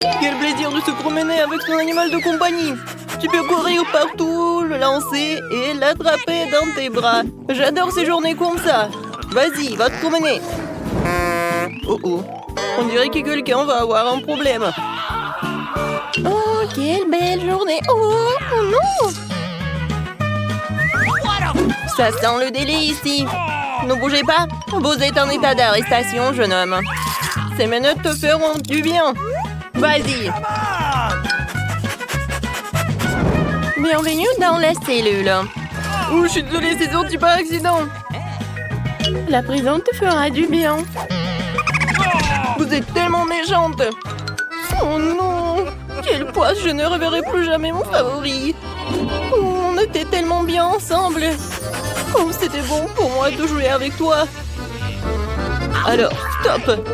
Quel plaisir de se promener avec son animal de compagnie. Tu peux courir partout, le lancer et l'attraper dans tes bras. J'adore ces journées comme ça. Vas-y, va te promener. Oh oh, on dirait que quelqu'un va avoir un problème. Oh, quelle belle journée. Oh, oh non. Ça sent le délit ici. Ne bougez pas. Vous êtes en état d'arrestation, jeune homme. Ces minutes te feront du bien. Vas-y. Bienvenue dans la cellule. Oh, je suis désolée, c'est sorti par accident. La prison te fera du bien. Vous êtes tellement méchante. Oh non. Quelle poisse, je ne reverrai plus jamais mon favori. Oh, on était tellement bien ensemble. Oh, c'était bon pour moi de jouer avec toi. Alors, stop.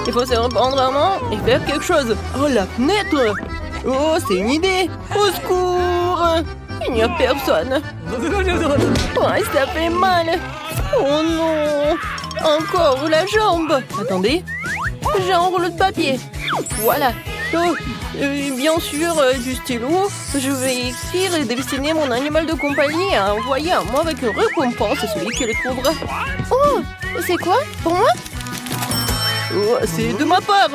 Il faut se reprendre en main et faire quelque chose. Oh, la fenêtre. Oh, c'est une idée. Au secours. Il n'y a personne. Oh, ça fait mal. Oh non. Encore la jambe. Attendez. J'ai un rouleau de papier. Voilà. Oh, bien sûr, du stylo. Je vais écrire et dessiner mon animal de compagnie et envoyer à moi avec une récompense à celui qui le trouvera. Oh, c'est quoi? Pour moi? Oh, c'est de ma part.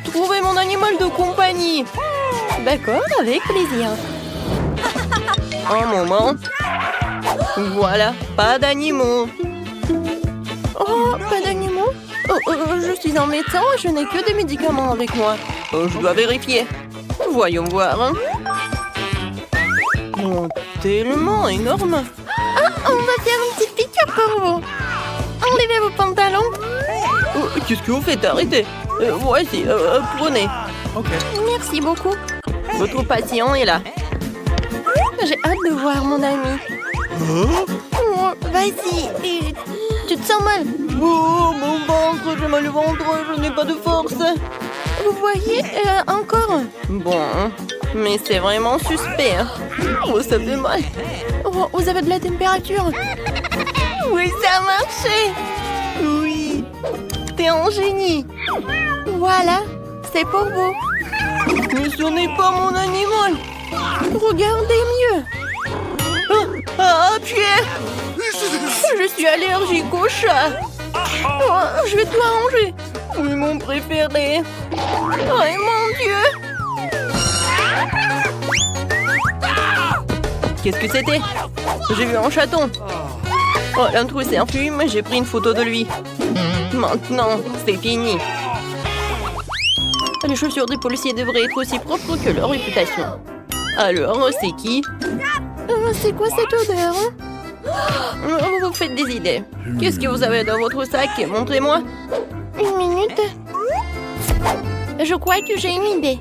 Trouvez mon animal de compagnie. D'accord, avec plaisir. Un moment. Voilà, pas d'animaux. Oh, pas d'animaux? Je suis un médecin et je n'ai que des médicaments avec moi. Je dois vérifier. Voyons voir. Oh, tellement énorme. Ah, on va faire une petite piqûre pour vous. Enlevez vos pantalons. Qu'est-ce que vous faites? Arrêtez. Voici, prenez. Ok. Merci beaucoup. Votre patient est là. J'ai hâte de voir mon ami. Oh, vas-y. Tu te sens mal? Oh, mon ventre, j'ai mal au ventre, je n'ai pas de force. Vous voyez, encore? Bon, mais c'est vraiment suspect. Oh, ça fait mal. Oh, vous avez de la température? Oui, ça a marché. Oui, t'es un génie. Voilà, c'est pour vous. Mais ce n'est pas mon animal. Regardez mieux. Pierre. Je suis allergique au chat. Oh, je vais te manger. Oui, mon préféré. Oh, mon Dieu. Qu'est-ce que c'était? J'ai vu un chaton. Oh, l'intrus s'est enfui, mais j'ai pris une photo de lui. Maintenant, c'est fini. Les chaussures des policiers devraient être aussi propres que leur réputation. Alors, c'est qui? C'est quoi cette odeur? Vous vous faites des idées. Qu'est-ce que vous avez dans votre sac? Montrez-moi. Une minute. Je crois que j'ai une idée.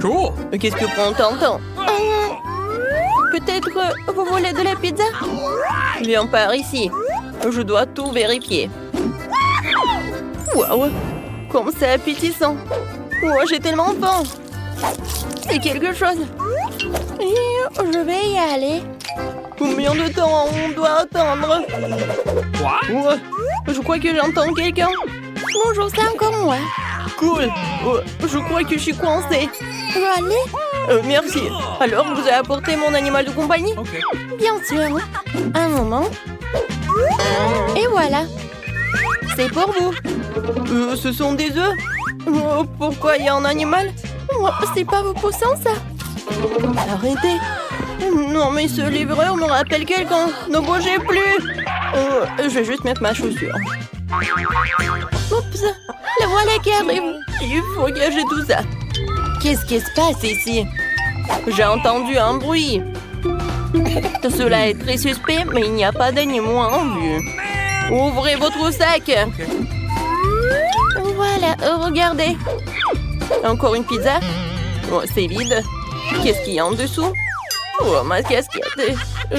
Cool. Qu'est-ce que prend tant de temps? Peut-être vous voulez de la pizza? Viens par ici. Je dois tout vérifier. Waouh, comme c'est appétissant. Oh, j'ai tellement faim. C'est quelque chose. Je vais y aller. Combien de temps on doit attendre? Quoi? Je crois que j'entends quelqu'un. Bonjour, c'est encore moi. Cool. Je crois que je suis coincée. Je peux aller? Merci. Alors, vous avez apporté mon animal de compagnie? Ok. Bien sûr. Un moment. Et voilà. C'est pour vous. Ce sont des œufs? Pourquoi il y a un animal? C'est pas vos poussins, ça? Arrêtez. Non, mais ce livreur me rappelle quelqu'un. Ne bougez plus. Je vais juste mettre ma chaussure. Oups, la voilà qui arrive. Il faut gager tout ça. Qu'est-ce qui se passe ici? J'ai entendu un bruit. Cela est très suspect, mais il n'y a pas d'animaux en vue. Ouvrez votre sac. Voilà, regardez. Encore une pizza? Oh, c'est vide. Qu'est-ce qu'il y a en dessous? Oh, ma casquette.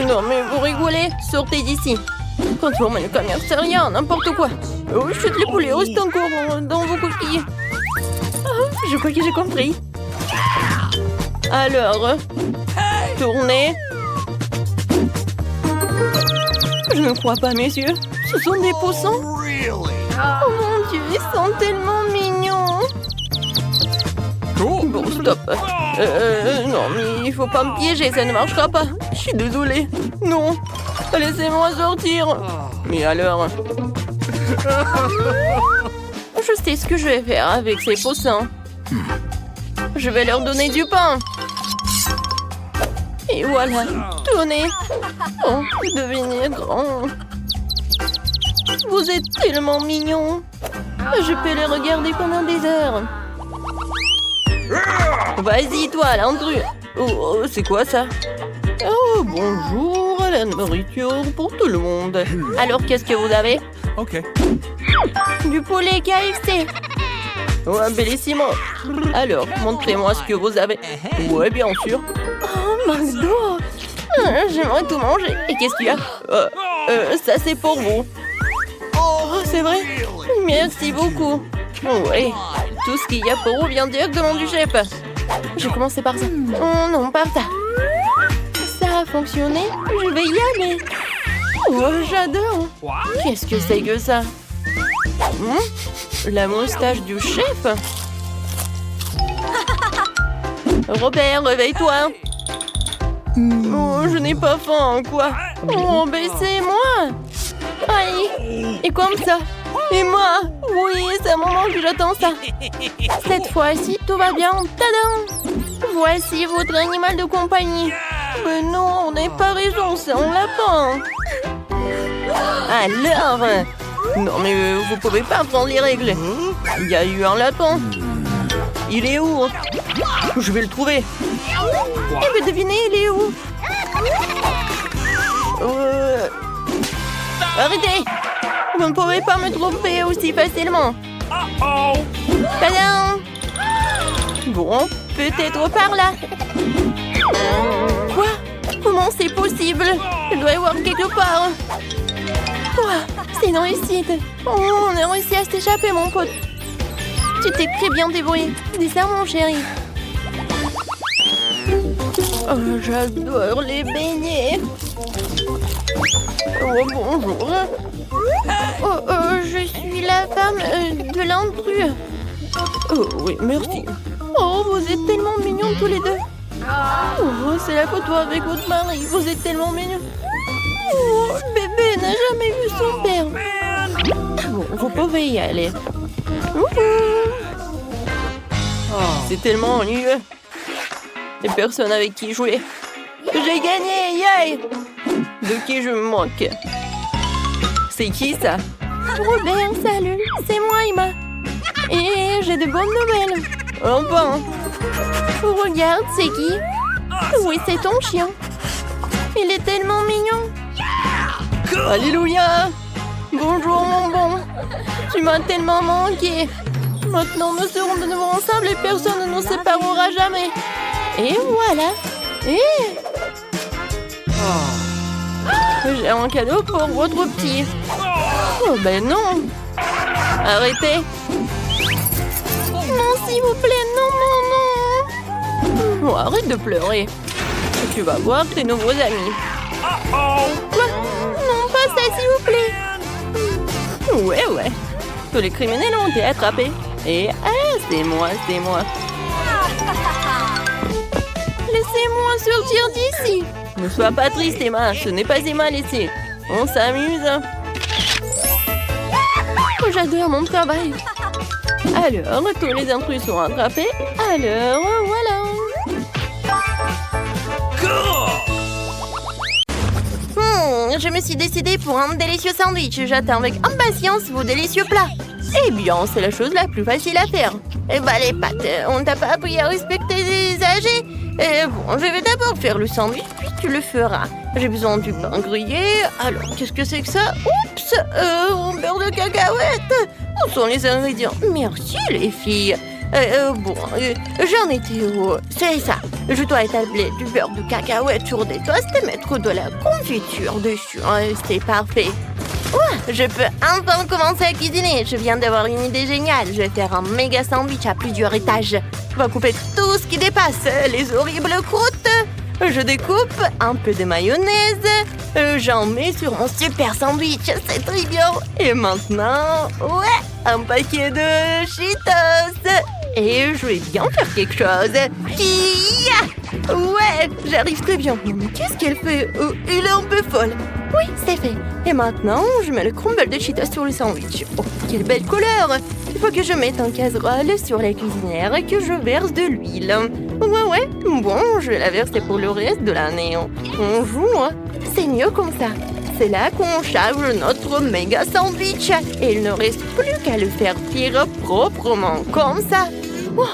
Non, mais vous rigolez. Sortez d'ici. Contrôle le commerce, c'est rien, n'importe quoi. Oh, chut, les poulets restent encore dans vos coquilles. Oh, je crois que j'ai compris. Alors, tournez. Je ne crois pas, messieurs. Ce sont des poussins. Oh mon Dieu, ils sont tellement mignons. Stop. Non, mais il faut pas me piéger, ça ne marchera pas. Je suis désolée. Non, laissez-moi sortir. Mais alors? Je sais ce que je vais faire avec ces poussins. Je vais leur donner du pain. Et voilà, tenez. Oh, devenez grand. Vous êtes tellement mignons. Je peux les regarder pendant des heures. Vas-y, toi, l'intrus. Oh, c'est quoi ça? Oh, bonjour, la nourriture pour tout le monde. Alors, qu'est-ce que vous avez? OK. Du poulet KFC. Oh, bellissimo. Alors, montrez-moi ce que vous avez. Ouais, bien sûr. Oh, McDo. J'aimerais tout manger. Et qu'est-ce qu'il y a? Ça, c'est pour vous. Oh, c'est vrai? Merci beaucoup. Ouais, tout ce qu'il y a pour vous vient directement du chef. J'ai commencé par ça. Oh non, par ça. Ça a fonctionné. Je vais y aller. Oh, j'adore. Qu'est-ce que c'est que ça? La moustache du chef? Robert, réveille-toi. Oh, je n'ai pas faim, quoi. Oh, baissez-moi. Aïe. Et comme ça. Et moi? Oui, c'est un moment que j'attends ça. Cette fois-ci, tout va bien. Tadam! Voici votre animal de compagnie. Mais non, on n'a pas raison, c'est un lapin. Alors? Non, mais vous pouvez pas prendre les règles. Il y a eu un lapin. Il est où? Je vais le trouver. Eh bien, devinez, il est où? Arrêtez! Vous ne pouvez pas me tromper aussi facilement. Tadam! Bon, peut-être par là. Quoi? Comment c'est possible? Il doit y avoir quelque part. Quoi? C'est une réussite. Oh, on a réussi à s'échapper, mon pote. Tu t'es très bien débrouillé. Dis ça, mon chéri. Oh, j'adore les beignets. Oh, bonjour. Je suis la femme de l'intrus. Oh, oui, merci. Oh, vous êtes tellement mignons tous les deux. Oh, c'est la photo avec votre mari. Vous êtes tellement mignons. Oh, bébé n'a jamais vu son père. Bon, vous pouvez y aller. C'est tellement ennuyeux. Et personne avec qui jouer. J'ai gagné, yay! De qui je me moque? C'est qui ça? Robert, salut, c'est moi, Emma. Et j'ai de bonnes nouvelles. Enfin. Regarde, c'est qui? Oui, c'est ton chien. Il est tellement mignon. Alléluia! Bonjour, mon bon. Tu m'as tellement manqué. Maintenant, nous serons de nouveau ensemble et personne ne nous séparera jamais. Et voilà. Et... j'ai un cadeau pour votre petit. Oh, ben non. Arrêtez. Non, s'il vous plaît, non, non, non. Oh, arrête de pleurer. Tu vas voir tes nouveaux amis. Quoi? Non, pas ça, s'il vous plaît. Ouais. Tous les criminels ont été attrapés. Et c'est moi. Laissez-moi sortir d'ici. Ne sois pas triste, Emma. Ce n'est pas Emma laissée. On s'amuse. Oh, j'adore mon travail. Alors, tous les intrus sont attrapés. Alors, voilà. Je me suis décidée pour un délicieux sandwich. J'attends avec impatience vos délicieux plats. Eh bien, c'est la chose la plus facile à faire. Eh ben, les pâtes, on t'a pas appris à respecter les âgés. Bon, je vais d'abord faire le sandwich, puis tu le feras. J'ai besoin du pain grillé. Alors, qu'est-ce que c'est que ça? Oups, un beurre de cacahuète. Où sont les ingrédients? Merci, les filles. J'en étais où? C'est ça. Je dois établir du beurre de cacahuète sur des toasts et mettre de la confiture dessus. C'est parfait. Je peux enfin commencer à cuisiner. Je viens d'avoir une idée géniale. Je vais faire un méga sandwich à plusieurs étages. On va couper tout ce qui dépasse, les horribles croûtes. Je découpe un peu de mayonnaise. J'en mets sur mon super sandwich. C'est très bien. Et maintenant, un paquet de Cheetos. et je vais bien faire quelque chose. Kia! Ouais, j'arrive très bien. Non, mais qu'est-ce qu'elle fait? Elle est un peu folle. Oui, c'est fait. Et maintenant, je mets le crumble de Cheetos sur le sandwich. Oh, quelle belle couleur! Il faut que je mette un casserole sur la cuisinière et que je verse de l'huile. Ouais. Bon, je vais la verser pour le reste de l'année. Bonjour. C'est mieux comme ça. C'est là qu'on charge notre méga sandwich. Et il ne reste plus qu'à le faire cuire proprement, comme ça. Oh,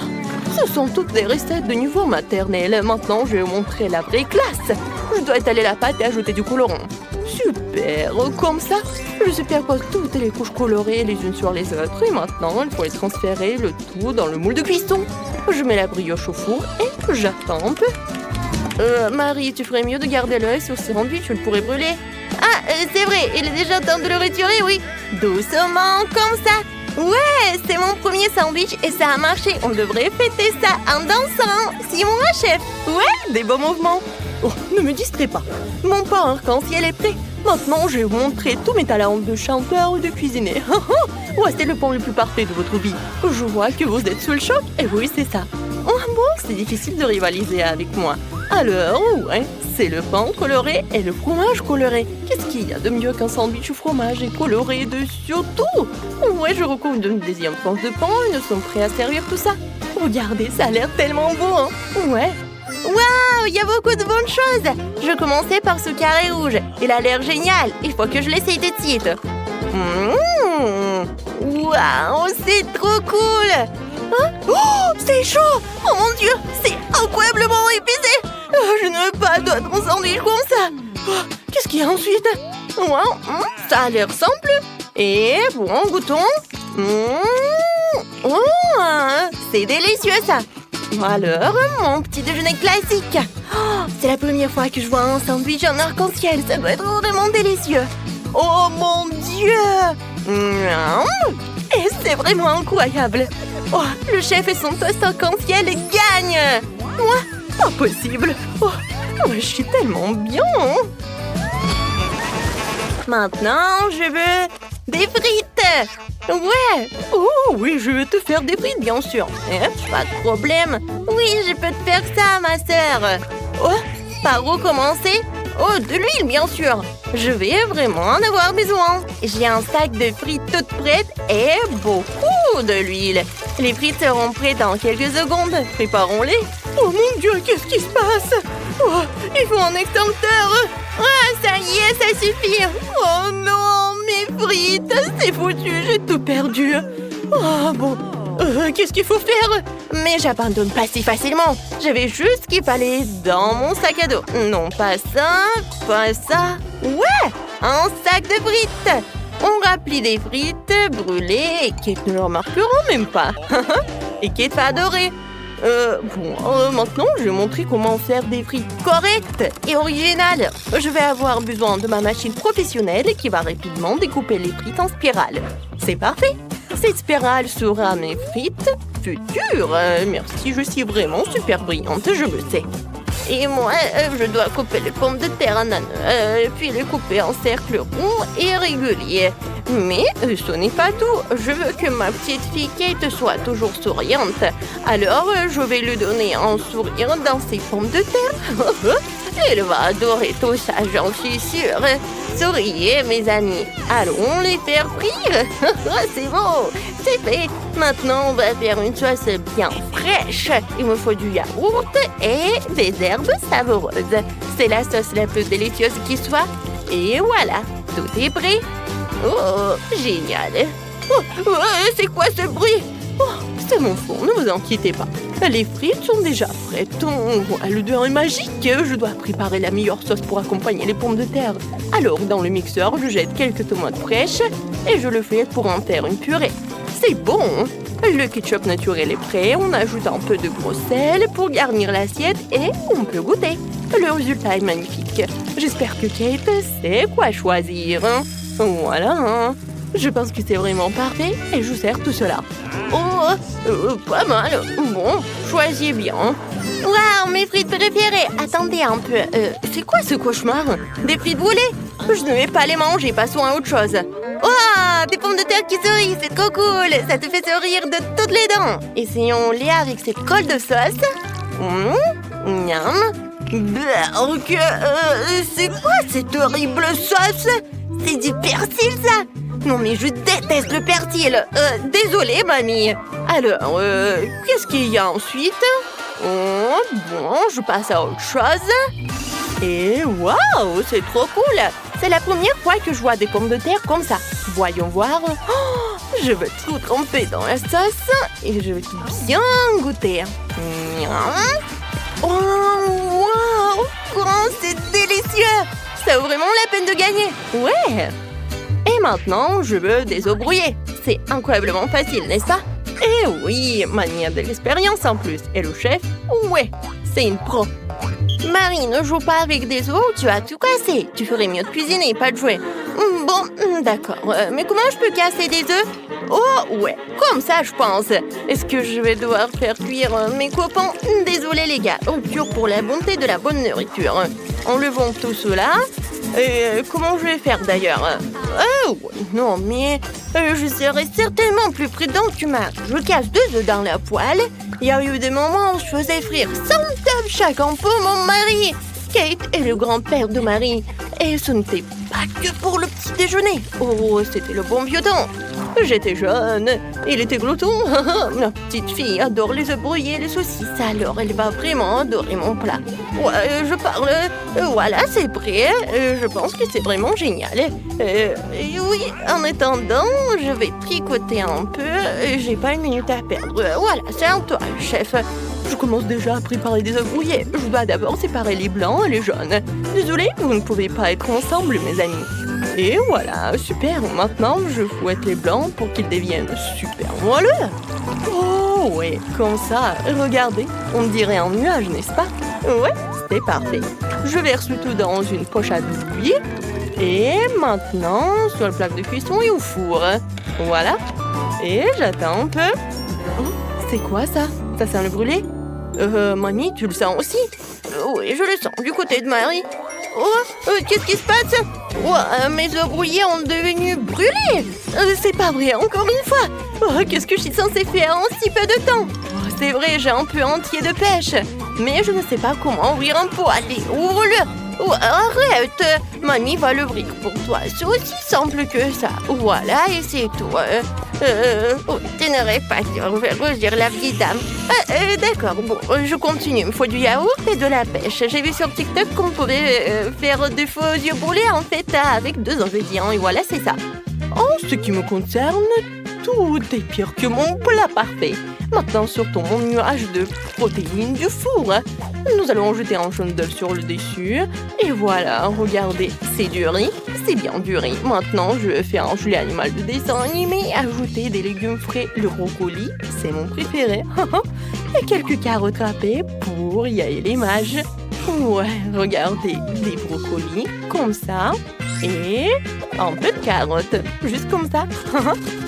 ce sont toutes des recettes de niveau maternel. Maintenant, je vais vous montrer la vraie classe. Je dois étaler la pâte et ajouter du colorant. Super, comme ça, je superpose toutes les couches colorées les unes sur les autres. Et maintenant, il faut les transférer le tout dans le moule de cuisson. Je mets la brioche au four et j'attends un peu. Marie, tu ferais mieux de garder l'œil sur ce sandwich, tu le pourrais brûler. Ah, c'est vrai, il est déjà temps de le retirer, oui. Doucement, comme ça. Ouais, c'est mon premier sandwich et ça a marché. On devrait fêter ça en dansant. Simon, ma chef. Ouais, des beaux mouvements. Oh, ne me distrais pas. Mon pain arc-en-ciel est prêt. Maintenant, je vais vous montrer tous mes talents de chanteur ou de cuisinier. Voici le pain le plus parfait de votre vie. Je vois que vous êtes sous le choc. Et oui, c'est ça. Oh bon, c'est difficile de rivaliser avec moi. Alors, ouais, c'est le pain coloré et le fromage coloré. Qu'est-ce qu'il y a de mieux qu'un sandwich au fromage et coloré dessus tout? Ouais, je recouvre d'une deuxième tranche de pain et nous sommes prêts à servir tout ça. Regardez, ça a l'air tellement beau, hein? Ouais. Waouh, il y a beaucoup de bonnes choses. Je commençais par ce carré rouge. Il a l'air génial. Il faut que je l'essaye tout de suite. Waouh, c'est trop cool. Hein? Oh, c'est chaud. Oh mon Dieu, c'est incroyablement épicé. Je ne veux pas d'autres sandwich comme ça. Oh, qu'est-ce qu'il y a ensuite? Wow, ça a l'air simple. Et bon, goûtons. Oh, c'est délicieux ça. Alors, mon petit déjeuner classique. Oh, c'est la première fois que je vois un sandwich en arc-en-ciel. Ça doit être vraiment délicieux. Oh mon Dieu! Et c'est vraiment incroyable. Oh, le chef et son toast arc-en-ciel gagnent. Moi, pas possible. Oh, je suis tellement bien. Maintenant, je veux des frites. Ouais. Oh oui, je vais te faire des frites, bien sûr. Pas de problème. Oui, je peux te faire ça, ma sœur. Oh, par où commencer? Oh, de l'huile, bien sûr. Je vais vraiment en avoir besoin. J'ai un sac de frites toutes prêtes et beaucoup de l'huile. Les frites seront prêtes dans quelques secondes. Préparons-les. Oh mon Dieu, qu'est-ce qui se passe? Oh, il faut un extincteur. Ah, ça y est, ça suffit. Oh non, mes frites, c'est foutu, j'ai tout perdu. Oh bon, qu'est-ce qu'il faut faire? Mais j'abandonne pas si facilement. J'avais juste ce qu'il fallait dans mon sac à dos. Non, pas ça, pas ça. Ouais, un sac de frites. On remplit des frites brûlées et Kate ne le remarquera même pas. Et Kate va adorer. Maintenant, je vais montrer comment faire des frites correctes et originales. Je vais avoir besoin de ma machine professionnelle qui va rapidement découper les frites en spirale. C'est parfait. Cette spirale sera mes frites futures. Merci, je suis vraiment super brillante, je le sais. Et moi, je dois couper les pommes de terre en anneaux, puis les couper en cercles ronds et réguliers. Mais ce n'est pas tout. Je veux que ma petite fille Kate soit toujours souriante. Alors, je vais lui donner un sourire dans ses pommes de terre. Elle va adorer tout ça, j'en suis sûre. Souriez, mes amis. Allons les faire frire. C'est bon, c'est fait. Maintenant, on va faire une sauce bien fraîche. Il me faut du yaourt et des herbes savoureuses. C'est la sauce la plus délicieuse qui soit. Et voilà, tout est prêt. Oh, génial. Oh, c'est quoi ce bruit? Oh, c'est mon four, ne vous inquiétez pas. Les frites sont déjà prêtes. L'odeur est magique. Je dois préparer la meilleure sauce pour accompagner les pommes de terre. Alors, dans le mixeur, je jette quelques tomates fraîches et je le fais pour en faire une purée. C'est bon. Le ketchup naturel est prêt. On ajoute un peu de gros sel pour garnir l'assiette et on peut goûter. Le résultat est magnifique. J'espère que Kate sait quoi choisir. Voilà. Je pense que c'est vraiment parfait et je sers tout cela. Oh, pas mal. Bon, choisis bien. Waouh, mes frites préférées. Attendez un peu. C'est quoi ce cauchemar? Des frites brûlées? Je ne vais pas les manger, passons à autre chose. Oh, des pommes de terre sourire qui sourit, c'est trop cool. Ça te fait sourire de toutes les dents. Essayons-les avec cette colle de sauce. Miam. C'est quoi cette horrible sauce? C'est du persil, ça? Non, mais je déteste le persil. Désolée, mamie. Alors, qu'est-ce qu'il y a ensuite? Bon, je passe à autre chose. Et waouh, c'est trop cool. C'est la première fois que je vois des pommes de terre comme ça. Voyons voir. Oh, je vais tout tremper dans la sauce et je vais tout bien goûter. Oh, waouh, c'est délicieux. Ça vaut vraiment la peine de gagner. Ouais. Et maintenant, je veux des œufs brouillés. C'est incroyablement facile, n'est-ce pas? Eh oui, mamie a de l'expérience en plus. Et le chef, ouais, c'est une pro. Marie, ne joue pas avec des œufs, tu as tout cassé. Tu ferais mieux de cuisiner, pas de jouer. Bon, d'accord. Mais comment je peux casser des œufs? Oh, ouais, comme ça, je pense. Est-ce que je vais devoir faire cuire mes copains? Désolé, les gars. Au pur pour la bonté de la bonne nourriture. Enlevons tout cela. Comment je vais faire d'ailleurs? Non, mais je serai certainement plus prudente que Marie. Je casse 2 œufs dans la poêle. Il y a eu des moments où je faisais frire 100 œufs chacun pour mon mari. Kate est le grand-père de Marie. Et ce n'était pas que pour le petit déjeuner. Oh, c'était le bon vieux temps. J'étais jeune, il était glouton. Ma petite fille adore les œufs brouillés et les saucisses, alors elle va vraiment adorer mon plat. Ouais, je parle. Voilà, c'est prêt. Je pense que c'est vraiment génial. Oui, en attendant, je vais tricoter un peu. J'ai pas une minute à perdre. Voilà, c'est à toi, chef. Je commence déjà à préparer des œufs brouillés. Je dois d'abord séparer les blancs et les jaunes. Désolée, vous ne pouvez pas être ensemble, mes amis. Et voilà, super. Maintenant, je fouette les blancs pour qu'ils deviennent super moelleux. Oh, ouais, comme ça. Regardez, on dirait un nuage, n'est-ce pas? Ouais, c'était parfait. Je verse le tout dans une poche à douille. Et maintenant, sur le plaque de cuisson et au four. Voilà. Et j'attends un peu. Oh, c'est quoi ça? Ça sent le brûlé? Mamie, tu le sens aussi? Oui, je le sens du côté de Marie. Oh, qu'est-ce qui se passe? Mes œufs brouillés ont devenu brûlés. C'est pas vrai, encore une fois. Oh, qu'est-ce que je suis censée faire en si peu de temps? C'est vrai, j'ai un peu entier de pêche. Mais je ne sais pas comment ouvrir un pot. Allez, ouvre-le. Arrête. Mamie va l'ouvrir pour toi. C'est aussi simple que ça. Voilà, et c'est tout. Tu n'aurais pas dû rougir la petite dame. D'accord, bon, je continue. Il me faut du yaourt et de la pêche. J'ai vu sur TikTok qu'on pouvait faire des faux yeux brûlés en feta avec 2 ingrédients. Et voilà, c'est ça. En ce qui me concerne, tout est pire que mon plat parfait. Maintenant, sortons mon nuage de protéines du four. Nous allons jeter un jaune d'œuf sur le dessus. Et voilà, regardez, c'est du riz. C'est bien du riz. Maintenant, je vais faire un gelé animal de dessin animé. Ajouter des légumes frais. Le brocoli, c'est mon préféré. Et quelques carottes râpées pour y aller les mages. Ouais, regardez, des brocolis, comme ça. Et un peu de carottes, juste comme ça.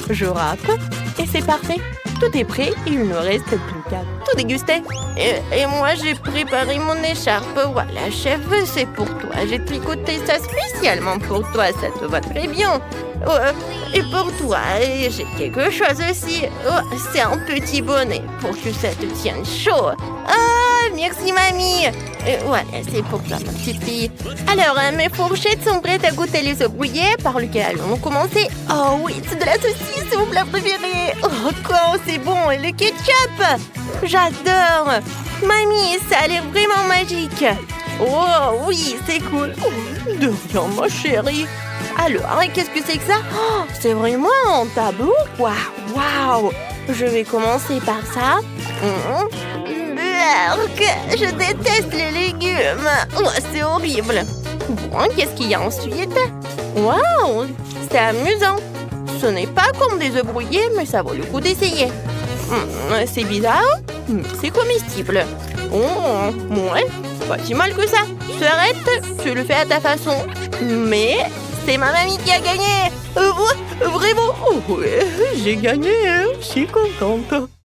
Je râpe et c'est parfait. Tout est prêt et il ne reste plus qu'à tout déguster. Et moi, j'ai préparé mon écharpe. Voilà, chef, c'est pour toi. J'ai tricoté ça spécialement pour toi. Ça te va très bien. Et pour toi, j'ai quelque chose aussi. C'est un petit bonnet pour que ça te tienne chaud. Merci, mamie. Voilà, c'est pour toi, ma petite fille. Alors, mes fourchettes sont prêtes à goûter les œufs brouillés. Par lequel allons-nous commencer? Oh oui, c'est de la saucisse, c'est mon plat préféré. Oh, quoi, c'est bon. Et le ketchup, j'adore. Mamie, ça a l'air vraiment magique. Oh oui, c'est cool. De rien, ma chérie. Alors, qu'est-ce que c'est que ça? C'est vraiment un tableau, quoi. Waouh. Je vais commencer par ça. Je déteste les légumes. C'est horrible. Bon, qu'est-ce qu'il y a ensuite? Waouh, c'est amusant. Ce n'est pas comme des œufs brouillés, mais ça vaut le coup d'essayer. C'est bizarre, mais c'est comestible. Ouais, pas si mal que ça. Tu arrêtes, tu le fais à ta façon. Mais c'est ma mamie qui a gagné. Vraiment? Ouais, j'ai gagné, je suis contente.